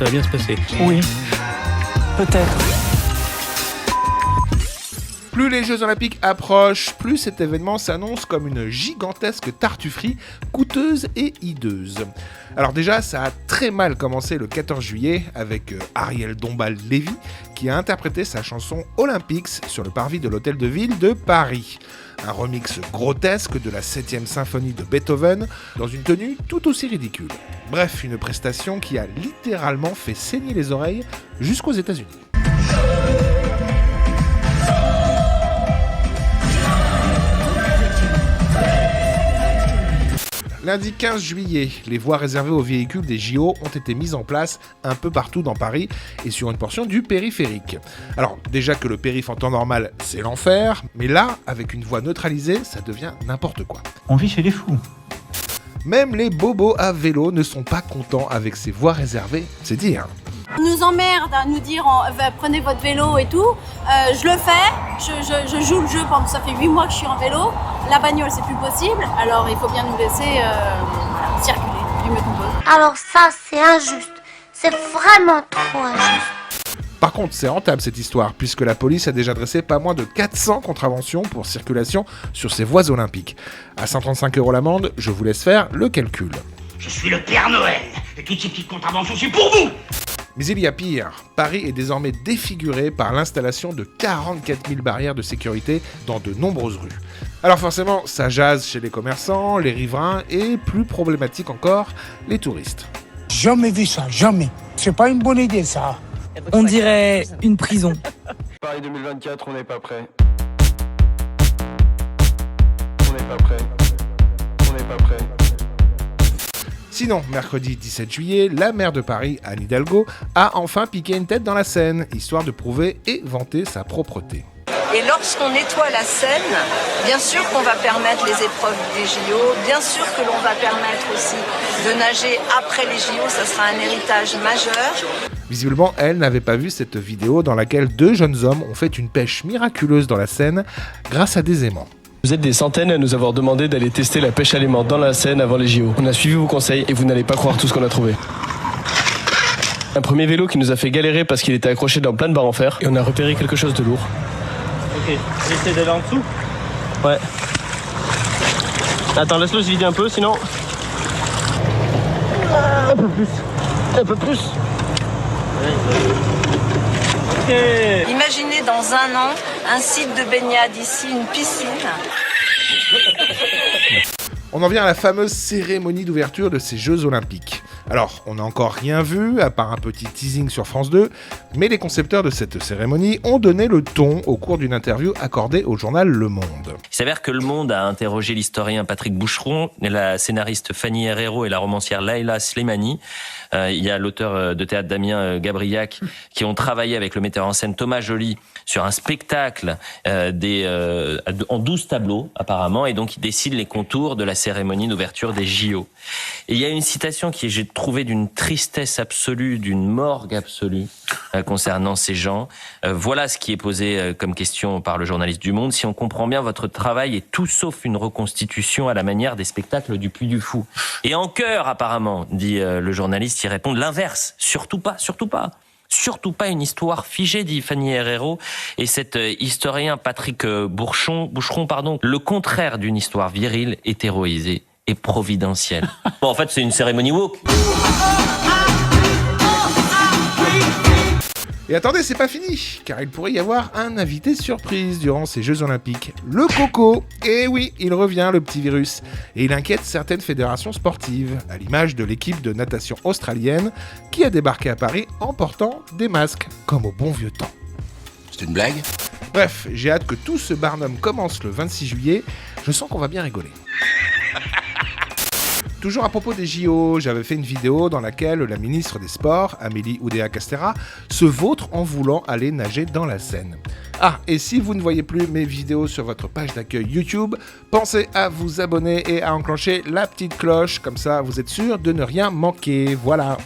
ça va bien se passer. Oui, peut-être. Plus les Jeux Olympiques approchent, plus cet événement s'annonce comme une gigantesque tartufferie coûteuse et hideuse. Alors déjà, ça a très mal commencé le 14 juillet avec Ariel Dombal-Lévy qui a interprété sa chanson Olympics sur le parvis de l'Hôtel de Ville de Paris. Un remix grotesque de la 7e symphonie de Beethoven dans une tenue tout aussi ridicule. Bref, une prestation qui a littéralement fait saigner les oreilles jusqu'aux États-Unis. Lundi 15 juillet, les voies réservées aux véhicules des JO ont été mises en place un peu partout dans Paris et sur une portion du périphérique. Alors déjà que le périph' en temps normal, c'est l'enfer, mais là, avec une voie neutralisée, ça devient n'importe quoi. On vit chez les fous. Même les bobos à vélo ne sont pas contents avec ces voies réservées, c'est dire. On nous emmerde à nous dire prenez votre vélo et tout. Je le fais, je joue le jeu pendant ça fait 8 mois que je suis en vélo. La bagnole c'est plus possible, alors il faut bien nous laisser circuler. Je me compose. Alors ça c'est injuste, c'est vraiment trop injuste. Par contre, c'est rentable cette histoire, puisque la police a déjà dressé pas moins de 400 contraventions pour circulation sur ces voies olympiques. À 135 € l'amende, je vous laisse faire le calcul. Je suis le Père Noël, et toutes ces petites contraventions, c'est pour vous! Mais il y a pire. Paris est désormais défiguré par l'installation de 44 000 barrières de sécurité dans de nombreuses rues. Alors forcément, ça jase chez les commerçants, les riverains et, plus problématique encore, les touristes. Jamais vu ça, jamais. C'est pas une bonne idée ça. On dirait une prison. Paris 2024, on n'est pas prêt. On n'est pas prêt. On n'est pas prêt. Sinon, mercredi 17 juillet, la maire de Paris, Anne Hidalgo, a enfin piqué une tête dans la Seine, histoire de prouver et vanter sa propreté. Et lorsqu'on nettoie la Seine, bien sûr qu'on va permettre les épreuves des JO, bien sûr que l'on va permettre aussi de nager après les JO, ça sera un héritage majeur. Visiblement, elle n'avait pas vu cette vidéo dans laquelle 2 jeunes hommes ont fait une pêche miraculeuse dans la Seine grâce à des aimants. Vous êtes des centaines à nous avoir demandé d'aller tester la pêche à l'aimant dans la Seine avant les JO. On a suivi vos conseils et vous n'allez pas croire tout ce qu'on a trouvé. Un premier vélo qui nous a fait galérer parce qu'il était accroché dans plein de barres en fer et on a repéré quelque chose de lourd. Ok, j'essaie d'aller en dessous. Ouais. Attends, laisse-le se vider un peu, sinon... Un peu plus. Un peu plus. Ok. Imaginez dans un an un site de baignade ici, une piscine. On en vient à la fameuse cérémonie d'ouverture de ces Jeux Olympiques. Alors, on n'a encore rien vu, à part un petit teasing sur France 2, mais les concepteurs de cette cérémonie ont donné le ton au cours d'une interview accordée au journal Le Monde. Il s'avère que Le Monde a interrogé l'historien Patrick Boucheron, la scénariste Fanny Herrero et la romancière Laïla Slimani. Il y a l'auteur de théâtre Damien Gabriac qui ont travaillé avec le metteur en scène Thomas Joly sur un spectacle en 12 tableaux apparemment, et donc ils dessinent les contours de la cérémonie d'ouverture des JO. Et il y a une citation qui j'ai trouvé d'une tristesse absolue, d'une morgue absolue concernant ces gens. Voilà ce qui est posé comme question par le journaliste du Monde. Si on comprend bien, votre travail est tout sauf une reconstitution à la manière des spectacles du Puy du Fou. Et en chœur, apparemment, dit le journaliste, il répond l'inverse. Surtout pas, surtout pas. Surtout pas une histoire figée, dit Fanny Herrero. Et cet historien Patrick Boucheron, le contraire d'une histoire virile, hétéroïsée et providentielle. Bon, en fait, c'est une cérémonie woke. Et attendez, c'est pas fini, car il pourrait y avoir un invité surprise durant ces Jeux Olympiques. Le Coco. Et oui, il revient, le petit virus. Et il inquiète certaines fédérations sportives, à l'image de l'équipe de natation australienne, qui a débarqué à Paris en portant des masques, comme au bon vieux temps. C'est une blague? Bref, j'ai hâte que tout ce barnum commence le 26 juillet. Je sens qu'on va bien rigoler. Toujours à propos des JO, j'avais fait une vidéo dans laquelle la ministre des Sports, Amélie Oudéa-Castéra, se vautre en voulant aller nager dans la Seine. Ah, et si vous ne voyez plus mes vidéos sur votre page d'accueil YouTube, pensez à vous abonner et à enclencher la petite cloche, comme ça vous êtes sûr de ne rien manquer. Voilà.